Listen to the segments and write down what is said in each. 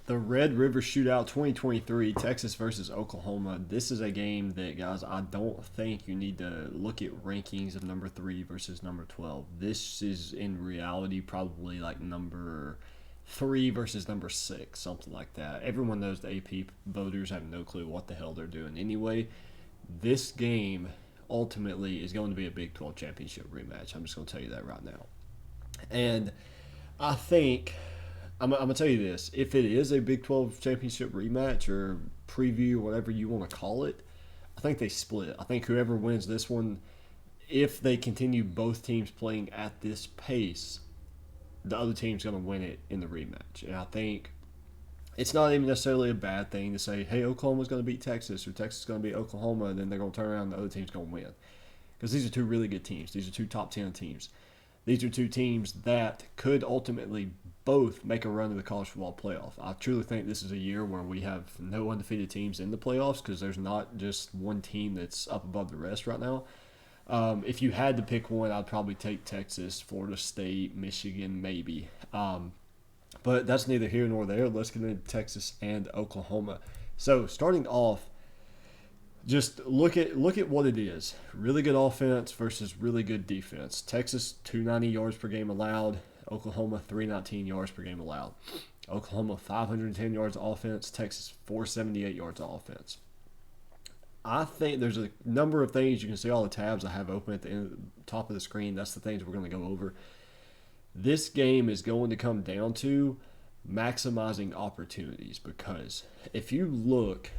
The Red River Shootout 2023, Texas versus Oklahoma. This is a game that, guys, I don't think you need to look at rankings of number 3 versus number 12. This is, in reality, probably like number 3 versus number 6, something like that. Everyone knows the AP voters have no clue what the hell they're doing anyway. This game ultimately is going to be a Big 12 championship rematch. I'm just going to tell you that right now. And I think I'm gonna tell you this: if it is a Big 12 championship rematch or preview, whatever you want to call it, I think they split. I think whoever wins this one, if they continue both teams playing at this pace, the other team's gonna win it in the rematch. And I think it's not even necessarily a bad thing to say, hey, Oklahoma's gonna beat Texas or Texas is gonna beat Oklahoma, and then they're gonna turn around and the other team's gonna win, because these are two really good teams. These are two top 10 teams. These are two teams that could ultimately both make a run to the college football playoff. I truly think this is a year where we have no undefeated teams in the playoffs, because there's not just one team that's up above the rest right now. If you had to pick one, I'd probably take Texas, Florida State, Michigan, maybe. But that's neither here nor there. Let's get into Texas and Oklahoma. So starting off, just look at what it is. Really good offense versus really good defense. Texas 290 yards per game allowed. Oklahoma 319 yards per game allowed. Oklahoma 510 yards of offense. Texas 478 yards of offense. I think there's a number of things. You can see all the tabs I have open at the top of the screen. That's the things we're going to go over. This game is going to come down to maximizing opportunities, because if you look,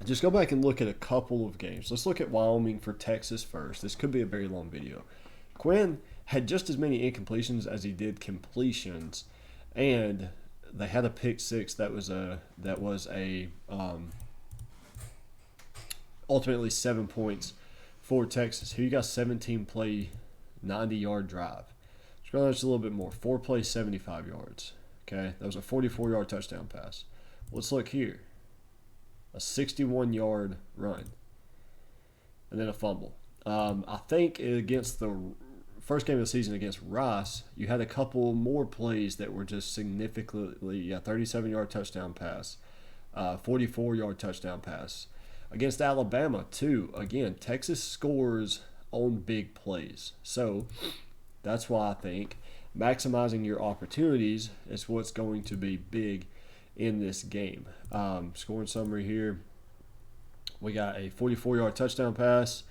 just go back and look at a couple of games. Let's look at Wyoming for Texas first. This could be a very long video. Quinn had just as many incompletions as he did completions, and they had a pick six that was ultimately 7 points for Texas. Here you got 17 play, 90-yard drive. Scroll down just a little bit more. 4 plays, 75 yards. Okay, that was a 44-yard touchdown pass. Let's look here. A 61-yard run, and then a fumble. I think against the first game of the season against Rice, you had a couple more plays that were just significantly, 37-yard touchdown pass, 44-yard touchdown pass. Against Alabama, too, again, Texas scores on big plays. So that's why I think maximizing your opportunities is what's going to be big in this game. Scoring summary here. We got a 44-yard touchdown pass.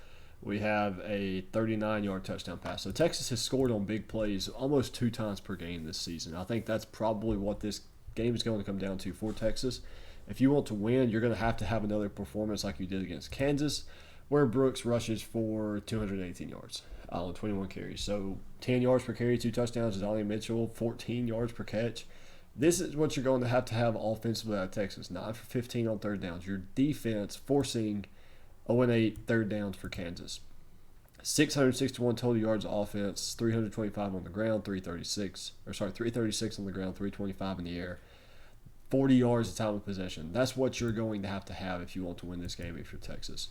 We have a 39-yard touchdown pass. So Texas has scored on big plays almost 2 times per game this season. I think that's probably what this game is going to come down to for Texas. If you want to win, you're going to have another performance like you did against Kansas, where Brooks rushes for 218 yards on 21 carries. So 10 yards per carry, 2 touchdowns. Donnie Mitchell, 14 yards per catch. This is what you're going to have offensively out of Texas. 9 for 15 on third downs. Your defense forcing 0-8 third downs for Kansas. 661 total yards of offense, 325 on the ground, 336 on the ground, 325 in the air. 40 yards of time of possession. That's what you're going to have if you want to win this game if you're Texas.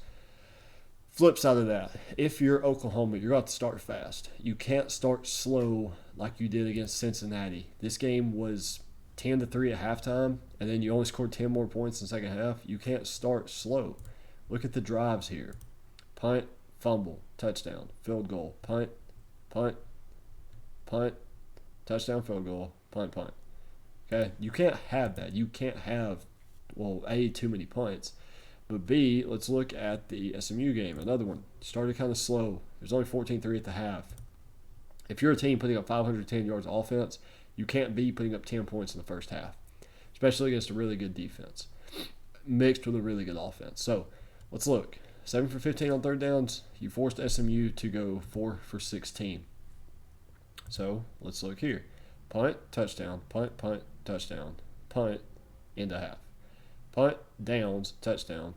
Flip side of that, if you're Oklahoma, you're going to start fast. You can't start slow like you did against Cincinnati. This game was 10-3 at halftime, and then you only scored 10 more points in the second half. You can't start slow. Look at the drives here. Punt, fumble, touchdown, field goal, punt, punt, punt, touchdown, field goal, punt, punt. Okay, you can't have that. You can't have, A, too many punts, but B, let's look at the SMU game. Another one. Started kind of slow. There's only 14-3 at the half. If you're a team putting up 510 yards of offense, you can't be putting up 10 points in the first half, especially against a really good defense mixed with a really good offense. So let's look. 7 for 15 on third downs. You forced SMU to go 4 for 16. So let's look here. Punt, touchdown, punt, touchdown, punt, into half. Punt, downs, touchdown,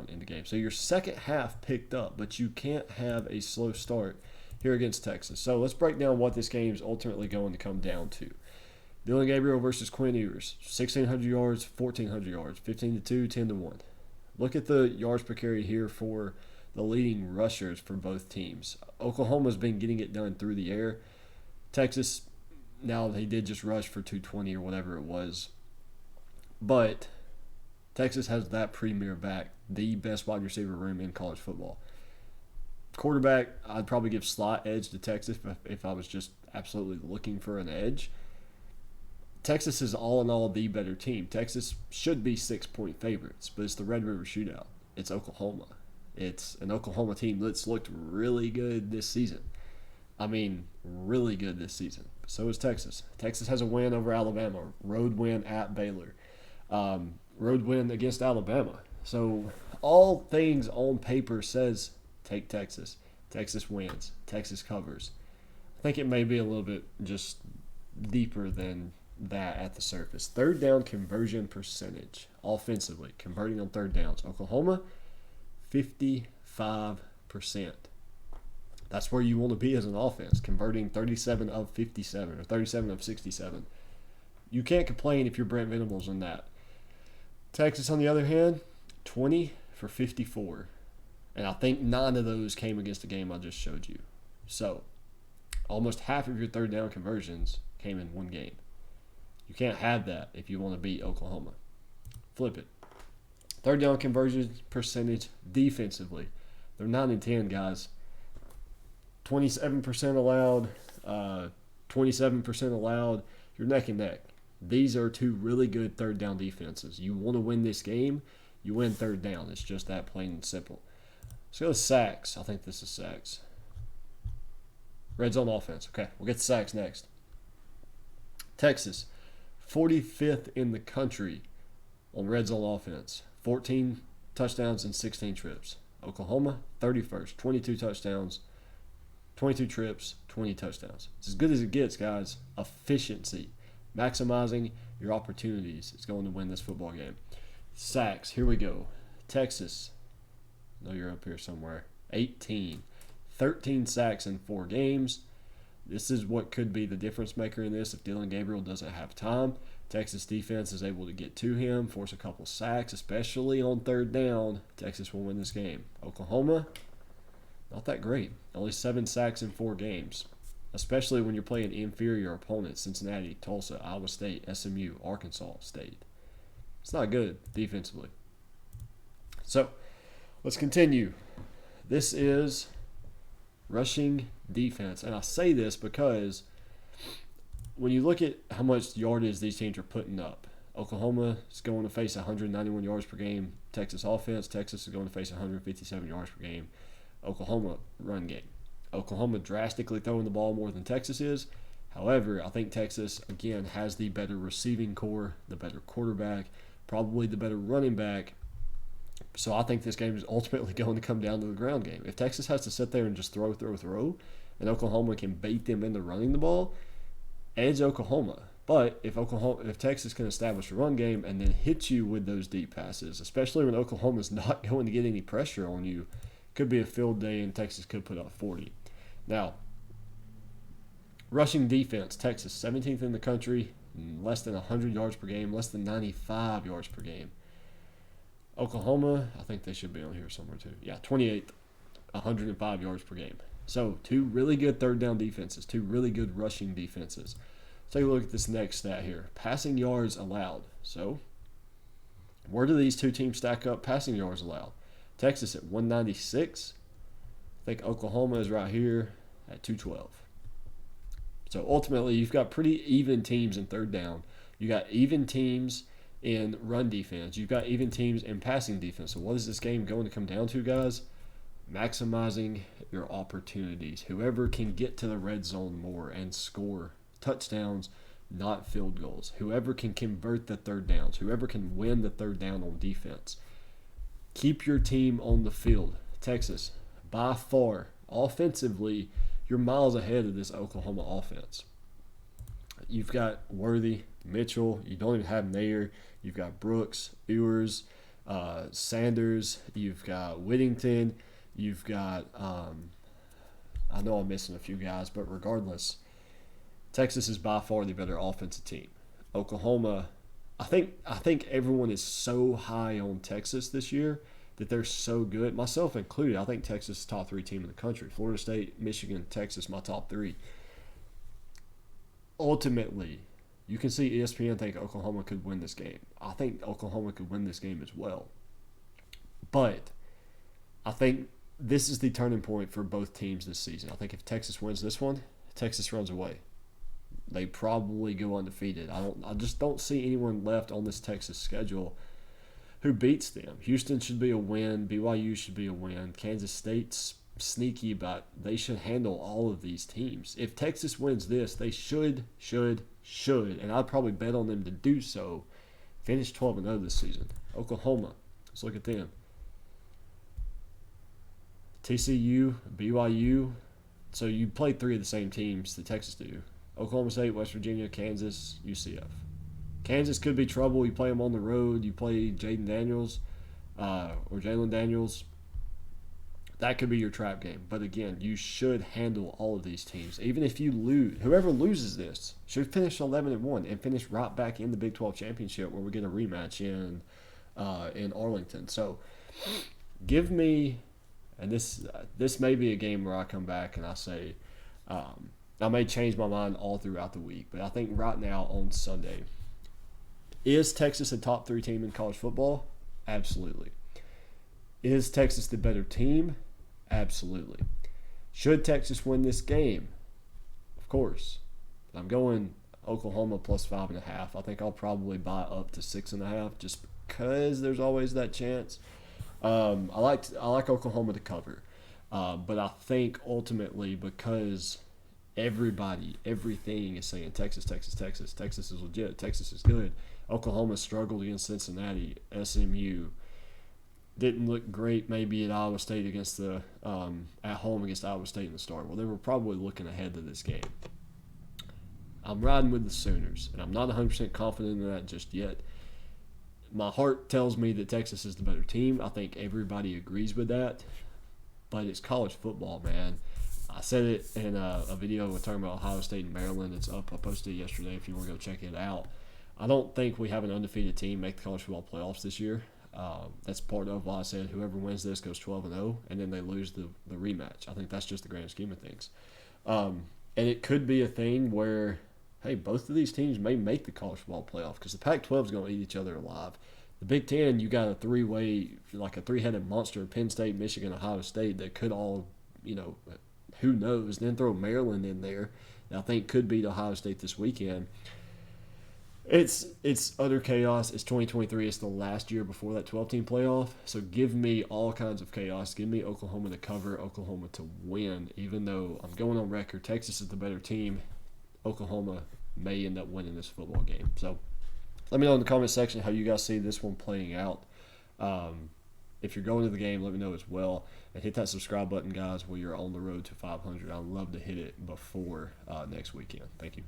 in the game. So your second half picked up, but you can't have a slow start here against Texas. So let's break down what this game is ultimately going to come down to. Dillon Gabriel versus Quinn Ewers. 1,600 yards, 1,400 yards, 15-2, 10-1. Look at the yards per carry here for the leading rushers for both teams. Oklahoma's been getting it done through the air. Texas, now they did just rush for 220 or whatever it was. But Texas has that premier back, the best wide receiver room in college football. Quarterback, I'd probably give slight edge to Texas if I was just absolutely looking for an edge. Texas is all in all the better team. Texas should be 6-point favorites, but it's the Red River Shootout. It's Oklahoma. It's an Oklahoma team that's looked really good this season. I mean, really good this season. So is Texas. Texas has a win over Alabama, road win at Baylor, road win against Alabama. So all things on paper says take Texas. Texas wins. Texas covers. I think it may be a little bit just deeper than that at the surface. Third down conversion percentage offensively, converting on third downs. Oklahoma, 55%. That's where you want to be as an offense, converting 37 of 57 or 37 of 67. You can't complain if you're Brent Venables in that. Texas, on the other hand, 20 for 54. And I think 9 of those came against the game I just showed you. So, almost half of your third down conversions came in one game. You can't have that if you want to beat Oklahoma. Flip it. Third down conversion percentage defensively. They're 9 and 10, guys. 27% allowed, 27% allowed. You're neck and neck. These are two really good third down defenses. You want to win this game, you win third down. It's just that plain and simple. Let's go to sacks. I think this is sacks. Red zone offense. Okay, we'll get to sacks next. Texas, 45th in the country on red zone offense. 14 touchdowns and 16 trips. Oklahoma, 31st. 22 touchdowns, 22 trips, 20 touchdowns. It's as good as it gets, guys. Efficiency. Maximizing your opportunities is going to win this football game. Sacks. Here we go. Texas. I know you're up here somewhere. 18. 13 sacks in 4 games. This is what could be the difference maker in this if Dillon Gabriel doesn't have time. Texas defense is able to get to him, force a couple sacks, especially on third down. Texas will win this game. Oklahoma, not that great. Only 7 sacks in 4 games, especially when you're playing inferior opponents. Cincinnati, Tulsa, Iowa State, SMU, Arkansas State. It's not good defensively. So, let's continue. This is rushing defense. And I say this because when you look at how much yardage these teams are putting up, Oklahoma is going to face 191 yards per game. Texas offense, Texas is going to face 157 yards per game. Oklahoma run game. Oklahoma drastically throwing the ball more than Texas is. However, I think Texas, again, has the better receiving core, the better quarterback, probably the better running back. So I think this game is ultimately going to come down to the ground game. If Texas has to sit there and just throw, and Oklahoma can bait them into running the ball, edge Oklahoma. But if Texas can establish a run game and then hit you with those deep passes, especially when Oklahoma's not going to get any pressure on you, could be a field day and Texas could put up 40. Now, rushing defense, Texas 17th in the country, less than 100 yards per game, less than 95 yards per game. Oklahoma, I think they should be on here somewhere too. Yeah, 28th, 105 yards per game. So, 2 really good third down defenses, 2 really good rushing defenses. Let's take a look at this next stat here. Passing yards allowed. So, where do these 2 teams stack up passing yards allowed? Texas at 196. I think Oklahoma is right here at 212. So, ultimately, you've got pretty even teams in third down. You got even teams in run defense. You've got even teams in passing defense. So what is this game going to come down to, guys? Maximizing your opportunities. Whoever can get to the red zone more and score touchdowns, not field goals. Whoever can convert the third downs. Whoever can win the third down on defense. Keep your team on the field. Texas, by far, offensively, you're miles ahead of this Oklahoma offense. You've got Worthy, Mitchell. You don't even have Nair. You've got Brooks, Ewers, Sanders. You've got Whittington. You've got I know I'm missing a few guys, but regardless, Texas is by far the better offensive team. Oklahoma, I think everyone is so high on Texas this year that they're so good, myself included. I think Texas is the top 3 team in the country. Florida State, Michigan, Texas, my top 3. Ultimately, You can see ESPN think Oklahoma could win this game. I think Oklahoma could win this game as well. But I think this is the turning point for both teams this season. I think if Texas wins this one, Texas runs away. They probably go undefeated. I just don't see anyone left on this Texas schedule who beats them. Houston should be a win. BYU should be a win. Kansas State's sneaky, but they should handle all of these teams. If Texas wins this, they should, and I'd probably bet on them to do so, finish 12-0 this season. Oklahoma, let's look at them. TCU, BYU. So you play three of the same teams that Texas do. Oklahoma State, West Virginia, Kansas, UCF. Kansas could be trouble. You play them on the road. You play Jaden Daniels or Jalen Daniels. That could be your trap game. But again, you should handle all of these teams. Even if you lose, whoever loses this should finish 11-1 and finish right back in the Big 12 championship where we get a rematch in Arlington. So give me, and this may be a game where I come back and I say, I may change my mind all throughout the week, but I think right now on Sunday, is Texas a top 3 team in college football? Absolutely. Is Texas the better team? Absolutely. Should Texas win this game? Of course. I'm going Oklahoma plus 5.5. I think I'll probably buy up to 6.5 just because there's always that chance. I like Oklahoma to cover, but I think ultimately because everything is saying Texas is legit, Texas is good. Oklahoma struggled against Cincinnati, SMU. Didn't look great maybe at Iowa State against at home against Iowa State in the start. Well, they were probably looking ahead to this game. I'm riding with the Sooners, and I'm not 100% confident in that just yet. My heart tells me that Texas is the better team. I think everybody agrees with that, but it's college football, man. I said it in a video we're talking about Ohio State and Maryland. It's up. I posted it yesterday if you want to go check it out. I don't think we have an undefeated team make the college football playoffs this year. That's part of why I said whoever wins this goes 12-0, and then they lose the rematch. I think that's just the grand scheme of things. And it could be a thing where, hey, both of these teams may make the college football playoff because the Pac-12 is going to eat each other alive. The Big Ten, you got a three-headed monster, Penn State, Michigan, Ohio State, that could all, who knows. Then throw Maryland in there that I think could beat Ohio State this weekend. It's utter chaos. It's 2023. It's the last year before that 12-team playoff. So give me all kinds of chaos. Give me Oklahoma to cover, Oklahoma to win. Even though I'm going on record, Texas is the better team, Oklahoma may end up winning this football game. So let me know in the comment section how you guys see this one playing out. If you're going to the game, let me know as well. And hit that subscribe button, guys, while you're on the road to 500. I'd love to hit it before next weekend. Thank you.